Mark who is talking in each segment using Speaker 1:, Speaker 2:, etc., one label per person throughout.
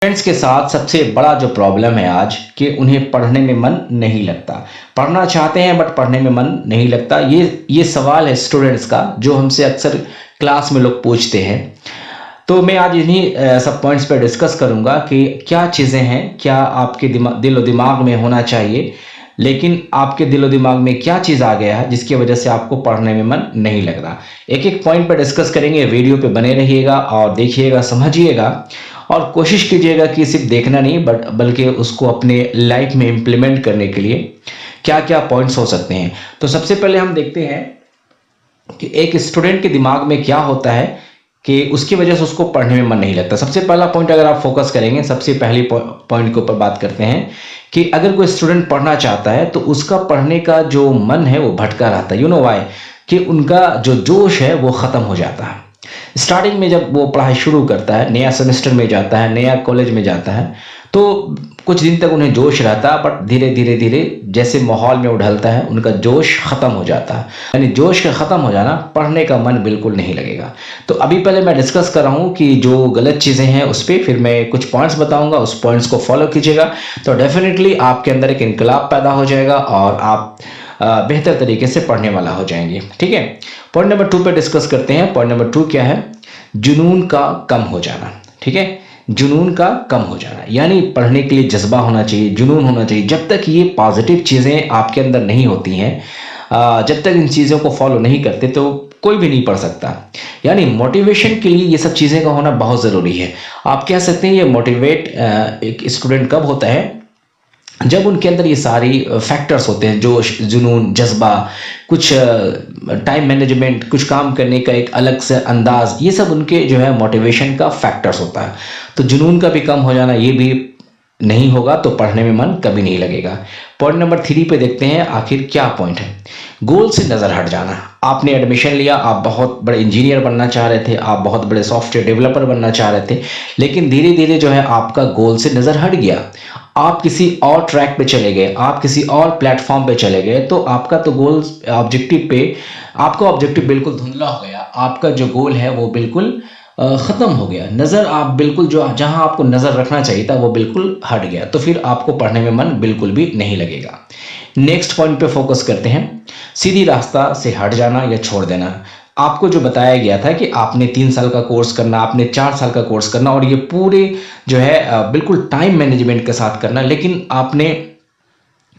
Speaker 1: Students के साथ सबसे बड़ा जो प्रॉब्लम है आज कि उन्हें पढ़ने में मन नहीं लगता। पढ़ना चाहते हैं बट पढ़ने में मन नहीं लगता। ये सवाल है स्टूडेंट्स का जो हमसे अक्सर क्लास में लोग पूछते हैं। तो मैं आज इन्हीं सब पॉइंट्स पर डिस्कस करूंगा कि क्या चीज़ें हैं, क्या आपके दिल और दिमाग में होना चाहिए, लेकिन आपके दिल और दिमाग में क्या चीज़ आ गया है जिसकी वजह से आपको पढ़ने में मन नहीं लग रहा। एक एक पॉइंट पर डिस्कस करेंगे। वीडियो पे बने रहिएगा और देखिएगा, समझिएगा और कोशिश कीजिएगा कि सिर्फ देखना नहीं बल्कि उसको अपने लाइफ में इम्प्लीमेंट करने के लिए क्या क्या पॉइंट्स हो सकते हैं। तो सबसे पहले हम देखते हैं कि एक स्टूडेंट के दिमाग में क्या होता है कि उसकी वजह से उसको पढ़ने में मन नहीं लगता। सबसे पहला पॉइंट अगर आप फोकस करेंगे, सबसे पहली पॉइंट के ऊपर बात करते हैं कि अगर कोई स्टूडेंट पढ़ना चाहता है तो उसका पढ़ने का जो मन है वो भटका रहता है। You know why? कि उनका जो जोश है वो खत्म हो जाता है। स्टार्टिंग में जब वो पढ़ाई शुरू करता है, नया सेमेस्टर में जाता है, नया कॉलेज में जाता है, तो कुछ दिन तक उन्हें जोश रहता है, बट धीरे धीरे धीरे जैसे माहौल में उढलता है उनका जोश खत्म हो जाता है। यानी जोश का खत्म हो जाना, पढ़ने का मन बिल्कुल नहीं लगेगा। तो अभी पहले मैं डिस्कस कर रहा हूँ कि जो गलत चीज़ें हैं उस पर, फिर मैं कुछ पॉइंट्स बताऊंगा, उस पॉइंट्स को फॉलो कीजिएगा तो डेफिनेटली आपके अंदर एक इनकलाब पैदा हो जाएगा और आप बेहतर तरीके से पढ़ने वाला हो जाएंगे। ठीक है, पॉइंट नंबर 2 पे डिस्कस करते हैं। पॉइंट नंबर 2 क्या है? जुनून का कम हो जाना। ठीक है, जुनून का कम हो जाना यानी पढ़ने के लिए जज्बा होना चाहिए, जुनून होना चाहिए। जब तक ये पॉजिटिव चीज़ें आपके अंदर नहीं होती हैं, जब तक इन चीज़ों को फॉलो नहीं करते तो कोई भी नहीं पढ़ सकता। यानी मोटिवेशन के लिए ये सब चीज़ें का होना बहुत ज़रूरी है। आप कह सकते हैं ये मोटिवेट एक स्टूडेंट कब होता है? जब उनके अंदर ये सारी फैक्टर्स होते हैं, जोश, जुनून, जज्बा, कुछ टाइम मैनेजमेंट, कुछ काम करने का एक अलग से अंदाज, ये सब उनके जो है मोटिवेशन का फैक्टर्स होता है। तो जुनून का भी कम हो जाना, ये भी नहीं होगा तो पढ़ने में मन कभी नहीं लगेगा। पॉइंट नंबर 3 पे देखते हैं आखिर क्या पॉइंट है। गोल से नज़र हट जाना। आपने एडमिशन लिया, आप बहुत बड़े इंजीनियर बनना चाह रहे थे, आप बहुत बड़े सॉफ्टवेयर डेवलपर बनना चाह रहे थे, लेकिन धीरे धीरे जो है आपका गोल से नज़र हट गया, आप किसी और ट्रैक पे चले गए, आप किसी और प्लेटफॉर्म पे चले गए, तो आपका तो गोल ऑब्जेक्टिव पे, आपका ऑब्जेक्टिव बिल्कुल धुंधला हो गया। आपका जो गोल है वो बिल्कुल ख़त्म हो गया। नज़र आप बिल्कुल जो जहां आपको नज़र रखना चाहिए था वो बिल्कुल हट गया, तो फिर आपको पढ़ने में मन बिल्कुल भी नहीं लगेगा। नेक्स्ट पॉइंट पे फोकस करते हैं। सीधी रास्ता से हट जाना या छोड़ देना। आपको जो बताया गया था कि आपने 3 साल का कोर्स करना, आपने 4 साल का कोर्स करना और ये पूरे जो है बिल्कुल टाइम मैनेजमेंट के साथ करना, लेकिन आपने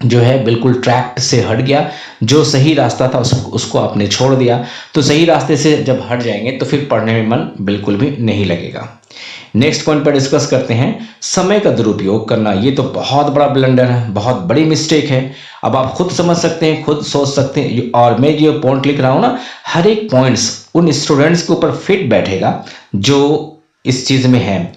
Speaker 1: जो है बिल्कुल ट्रैक से हट गया। जो सही रास्ता था उसको आपने छोड़ दिया। तो सही रास्ते से जब हट जाएंगे तो फिर पढ़ने में मन बिल्कुल भी नहीं लगेगा। नेक्स्ट पॉइंट पर डिस्कस करते हैं समय का दुरुपयोग करना। ये तो बहुत बड़ा ब्लंडर है, बहुत बड़ी मिस्टेक है। अब आप खुद समझ सकते हैं, खुद सोच सकते हैं, और मैं जो पॉइंट लिख रहा हूँ ना, हर एक पॉइंट्स उन स्टूडेंट्स के ऊपर फिट बैठेगा जो इस चीज़ में है,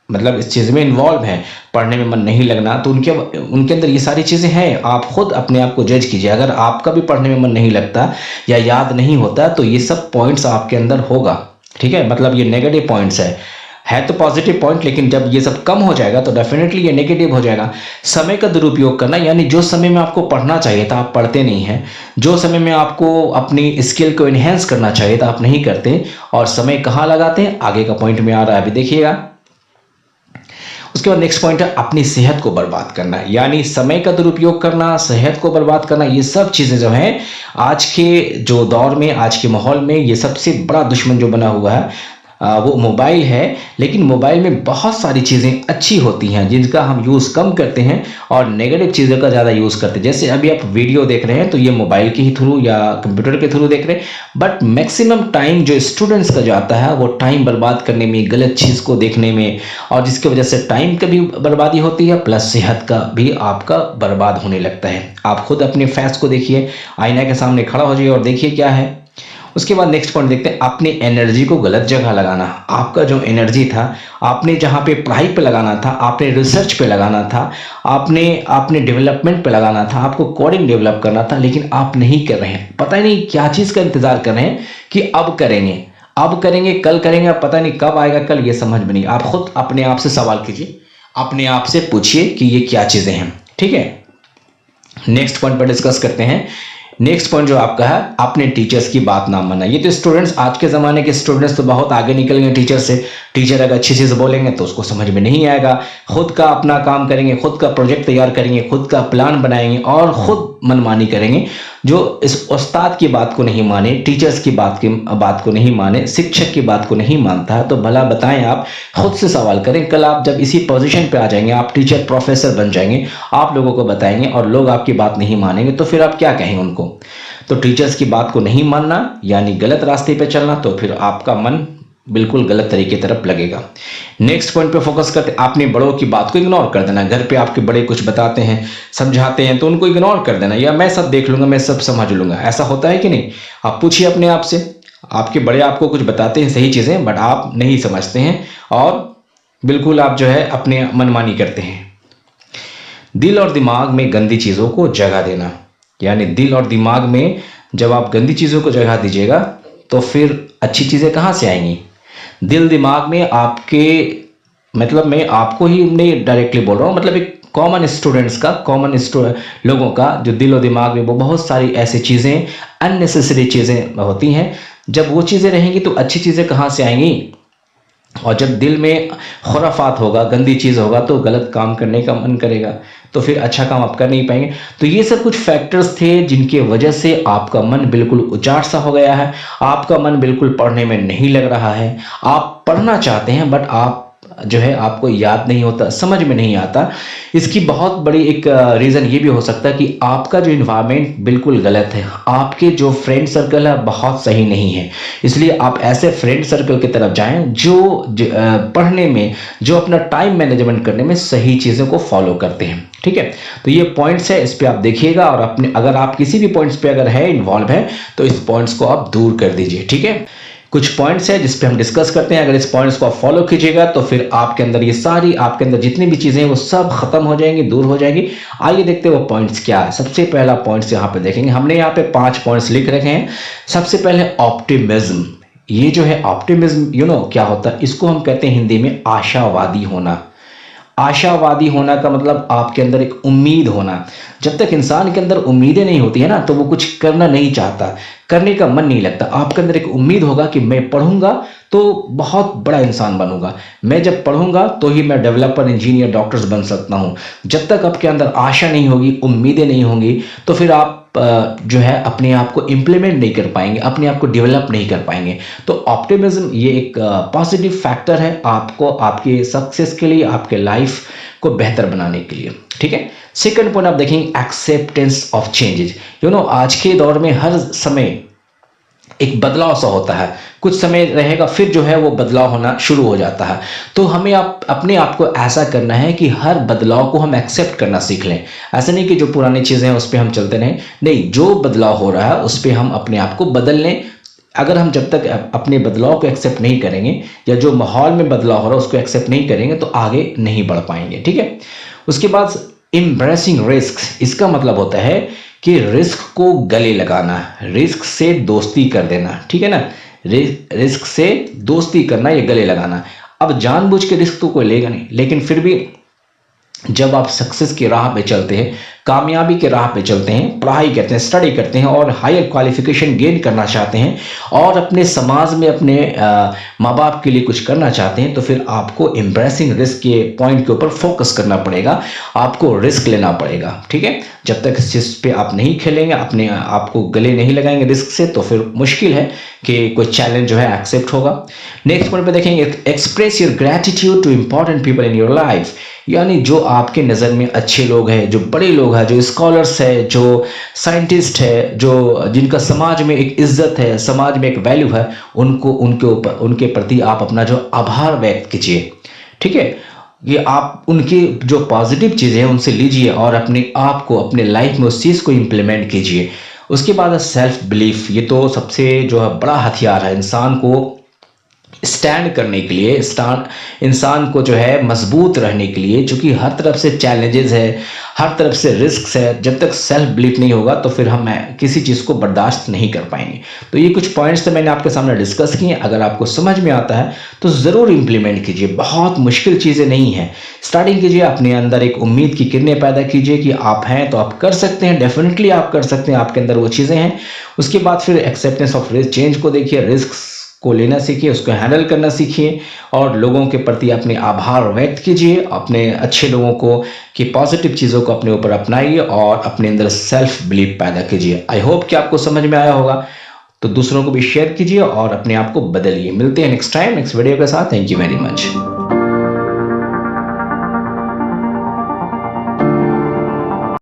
Speaker 1: मतलब इस चीज़ में इन्वॉल्व है, पढ़ने में मन नहीं लगना। तो उनके अंदर ये सारी चीज़ें हैं। आप खुद अपने आप को जज कीजिए। अगर आपका भी पढ़ने में मन नहीं लगता या याद नहीं होता तो ये सब पॉइंट्स आपके अंदर होगा। ठीक है, मतलब ये नेगेटिव पॉइंट्स है तो पॉजिटिव पॉइंट, लेकिन जब ये सब कम हो जाएगा तो डेफिनेटली ये नेगेटिव हो जाएगा। समय का दुरुपयोग करना, यानी जो समय में आपको पढ़ना चाहिए था आप पढ़ते नहीं हैं, जो समय में आपको अपनी स्किल को इन्हेंस करना चाहिए था आप नहीं करते, और समय कहाँ लगाते हैं आगे का पॉइंट में आ रहा है, अभी देखिएगा। उसके बाद नेक्स्ट पॉइंट है अपनी सेहत को बर्बाद करना। यानी समय का दुरुपयोग करना, सेहत को बर्बाद करना, ये सब चीज़ें जो हैं आज के जो दौर में, आज के माहौल में, ये सबसे बड़ा दुश्मन जो बना हुआ है वो मोबाइल है। लेकिन मोबाइल में बहुत सारी चीज़ें अच्छी होती हैं जिनका हम यूज़ कम करते हैं और नेगेटिव चीज़ों का ज़्यादा यूज़ करते हैं। जैसे अभी आप वीडियो देख रहे हैं तो ये मोबाइल के ही थ्रू या कंप्यूटर के थ्रू देख रहे हैं, बट मैक्सिमम टाइम जो स्टूडेंट्स का जाता है वो टाइम बर्बाद करने में, गलत चीज़ को देखने में, और जिसकी वजह से टाइम का भी बर्बादी होती है प्लस सेहत का भी आपका बर्बाद होने लगता है। आप खुद अपने फेस को देखिए, आईना के सामने खड़ा हो जाइए और देखिए क्या है। उसके बाद नेक्स्ट पॉइंट देखते हैं अपनी एनर्जी को गलत जगह लगाना। आपका जो एनर्जी था, आपने जहाँ पे पढ़ाई पे लगाना था, आपने रिसर्च पे लगाना था, आपने डेवलपमेंट पे लगाना था, आपको कोडिंग डेवलप करना था, लेकिन आप नहीं कर रहे हैं। पता ही नहीं क्या चीज़ का इंतजार कर रहे हैं कि अब करेंगे, कल करेंगे, अब पता नहीं कब आएगा कल, ये समझ में नहीं। आप खुद अपने आप से सवाल कीजिए, अपने आप से पूछिए कि ये क्या चीज़ें हैं। ठीक है, नेक्स्ट पॉइंट पर डिस्कस करते हैं नेक्स्ट पॉइंट जो आपका है, अपने टीचर्स की बात ना मानना। ये तो स्टूडेंट्स, आज के ज़माने के स्टूडेंट्स तो बहुत आगे निकल गए टीचर से। टीचर अगर अच्छी चीज़ बोलेंगे तो उसको समझ में नहीं आएगा, खुद का अपना काम करेंगे, खुद का प्रोजेक्ट तैयार करेंगे, खुद का प्लान बनाएंगे और खुद मनमानी करेंगे। जो इस उस्ताद की बात को नहीं माने, टीचर्स की बात को नहीं माने, शिक्षक की बात को नहीं मानता है, तो भला बताएं, आप खुद से सवाल करें। कल आप जब इसी पोजीशन पे आ जाएंगे, आप टीचर प्रोफेसर बन जाएंगे, आप लोगों को बताएंगे और लोग आपकी बात नहीं मानेंगे, तो फिर आप क्या कहेंगे उनको? तो टीचर्स की बात को नहीं मानना यानी गलत रास्ते पे चलना, तो फिर आपका मन बिल्कुल गलत तरीके तरफ लगेगा। नेक्स्ट पॉइंट पे फोकस करते, आपने बड़ों की बात को इग्नोर कर देना। घर पे आपके बड़े कुछ बताते हैं, समझाते हैं, तो उनको इग्नोर कर देना, या मैं सब देख लूंगा, मैं सब समझ लूंगा। ऐसा होता है कि नहीं? आप पूछिए अपने आप से, आपके बड़े आपको कुछ बताते हैं सही चीजें, बट आप नहीं समझते हैं और बिल्कुल आप जो है अपने मनमानी करते हैं। दिल और दिमाग में गंदी चीजों को जगह देना, यानी दिल और दिमाग में जब आप गंदी चीजों को जगह दीजिएगा तो फिर अच्छी चीजें कहां से आएंगी? दिल दिमाग में आपके, मतलब मैं आपको ही नहीं डायरेक्टली बोल रहा हूँ, मतलब एक कॉमन स्टूडेंट्स का, लोगों का जो दिल और दिमाग में वो बहुत सारी ऐसी चीज़ें, अननेसेसरी चीज़ें होती हैं। जब वो चीज़ें रहेंगी तो अच्छी चीज़ें कहाँ से आएंगी? और जब दिल में खुराफात होगा, गंदी चीज़ होगा, तो गलत काम करने का मन करेगा, तो फिर अच्छा काम आप कर नहीं पाएंगे। तो ये सब कुछ फैक्टर्स थे जिनके वजह से आपका मन बिल्कुल उचाट सा हो गया है, आपका मन बिल्कुल पढ़ने में नहीं लग रहा है। आप पढ़ना चाहते हैं बट आप जो है आपको याद नहीं होता, समझ में नहीं आता। इसकी बहुत बड़ी एक रीज़न ये भी हो सकता है कि आपका जो इन्वायरमेंट बिल्कुल गलत है, आपके जो फ्रेंड सर्कल है बहुत सही नहीं है। इसलिए आप ऐसे फ्रेंड सर्कल की तरफ जाएं जो पढ़ने में, जो अपना टाइम मैनेजमेंट करने में सही चीज़ों को फॉलो करते हैं। ठीक है, तो ये पॉइंट्स है, इस पे आप देखिएगा और अपने, अगर आप किसी भी पॉइंट्स पे अगर है इन्वॉल्व है तो इस पॉइंट्स को आप दूर कर दीजिए। ठीक है, कुछ पॉइंट्स है जिस पे हम डिस्कस करते हैं, अगर इस पॉइंट्स को आप फॉलो कीजिएगा तो फिर आपके अंदर ये सारी, आपके अंदर जितनी भी चीजें हैं वो सब खत्म हो जाएंगी, दूर हो जाएंगी। आइए देखते हैं वो पॉइंट्स क्या है। सबसे पहला पॉइंट्स यहाँ पे देखेंगे, हमने यहाँ पे 5 पॉइंट्स लिख रखे हैं। सबसे पहले ऑप्टिमिज्म। ये जो है ऑप्टिमिज्म, क्या होता है? इसको हम कहते हैं हिंदी में आशावादी होना। आशावादी होना का मतलब आपके अंदर एक उम्मीद होना। जब तक इंसान के अंदर उम्मीदें नहीं होती है ना, तो वो कुछ करना नहीं चाहता, करने का मन नहीं लगता। आपके अंदर एक उम्मीद होगा कि मैं पढ़ूंगा तो बहुत बड़ा इंसान बनूंगा, मैं जब पढ़ूंगा तो ही मैं डेवलपर, इंजीनियर, डॉक्टर्स बन सकता हूं। जब तक आपके अंदर आशा नहीं होगी, उम्मीदें नहीं होंगी, तो फिर आप जो है अपने आप को इम्प्लीमेंट नहीं कर पाएंगे, अपने आप को डेवलप नहीं कर पाएंगे। तो ऑप्टिमिज्म ये एक पॉजिटिव फैक्टर है आपको, आपके सक्सेस के लिए, आपके लाइफ को बेहतर बनाने के लिए। ठीक है, सेकंड पॉइंट आप देखेंगे एक्सेप्टेंस ऑफ चेंजेस। आज के दौर में हर समय एक बदलाव सा होता है, कुछ समय रहेगा फिर जो है वो बदलाव होना शुरू हो जाता है। तो हमें अपने आप को ऐसा करना है कि हर बदलाव को हम एक्सेप्ट करना सीख लें। ऐसा नहीं कि जो पुरानी चीजें हैं उस पर हम चलते रहें, नहीं, जो बदलाव हो रहा है उस पर हम अपने आप को बदल लें। अगर हम जब तक अपने बदलाव को एक्सेप्ट नहीं करेंगे, या जो माहौल में बदलाव हो रहा है उसको एक्सेप्ट नहीं करेंगे, तो आगे नहीं बढ़ पाएंगे। ठीक है, उसके बाद एम्ब्रेसिंग रिस्क। इसका मतलब होता है कि रिस्क को गले लगाना, रिस्क से दोस्ती कर देना। ठीक है ना, रिस्क से दोस्ती करना, ये गले लगाना। अब जानबूझ के रिस्क तो कोई लेगा नहीं, लेकिन फिर भी जब आप सक्सेस की राह पे चलते हैं, कामयाबी के राह पे चलते हैं, पढ़ाई करते हैं, स्टडी करते हैं और हायर क्वालिफिकेशन गेन करना चाहते हैं और अपने समाज में अपने माँ बाप के लिए कुछ करना चाहते हैं, तो फिर आपको एम्ब्रेसिंग रिस्क के पॉइंट के ऊपर फोकस करना पड़ेगा, आपको रिस्क लेना पड़ेगा। ठीक है, जब तक इस चीज़ पे आप नहीं खेलेंगे, अपने आपको गले नहीं लगाएंगे रिस्क से, तो फिर मुश्किल है कि कोई चैलेंज जो है एक्सेप्ट होगा। नेक्स्ट पॉइंट पे देखेंगे express your gratitude two important people in your life. यानी जो आपके नज़र में अच्छे लोग हैं, जो बड़े लोग हैं, जो स्कॉलर्स है, जो साइंटिस्ट है, जो जिनका समाज में एक इज्जत है, समाज में एक वैल्यू है, उनके प्रति आप अपना जो आभार व्यक्त कीजिए। ठीक है, ये आप उनकी जो पॉजिटिव चीज़ें हैं उनसे लीजिए और अपने आप को, अपने लाइफ में उस चीज़ को इम्प्लीमेंट कीजिए। उसके बाद सेल्फ बिलीफ, ये तो सबसे जो है बड़ा हथियार है इंसान को स्टैंड करने के लिए, इंसान को जो है मजबूत रहने के लिए, चूंकि हर तरफ से चैलेंजेस है, हर तरफ से रिस्क है, जब तक सेल्फ बिलीफ नहीं होगा तो फिर हम किसी चीज़ को बर्दाश्त नहीं कर पाएंगे। तो ये कुछ पॉइंट्स तो मैंने आपके सामने डिस्कस किए। अगर आपको समझ में आता है तो ज़रूर इंप्लीमेंट कीजिए, बहुत मुश्किल चीज़ें नहीं हैं। स्टार्टिंग कीजिए, अपने अंदर एक उम्मीद की किरणें पैदा कीजिए कि आप हैं तो आप कर सकते हैं, डेफिनेटली आप कर सकते हैं, आपके अंदर वो चीज़ें हैं। उसके बाद फिर एक्सेप्टेंस ऑफ रिस्क, चेंज को देखिए, रिस्क को लेना सीखिए, उसको हैंडल करना सीखिए और लोगों के प्रति अपने आभार व्यक्त कीजिए, अपने अच्छे लोगों को कि पॉजिटिव चीज़ों को अपने ऊपर अपनाइए और अपने अंदर सेल्फ बिलीफ पैदा कीजिए। आई होप कि आपको समझ में आया होगा, तो दूसरों को भी शेयर कीजिए और अपने आप को बदलिए। मिलते हैं नेक्स्ट टाइम नेक्स्ट वीडियो के साथ। Thank you very much.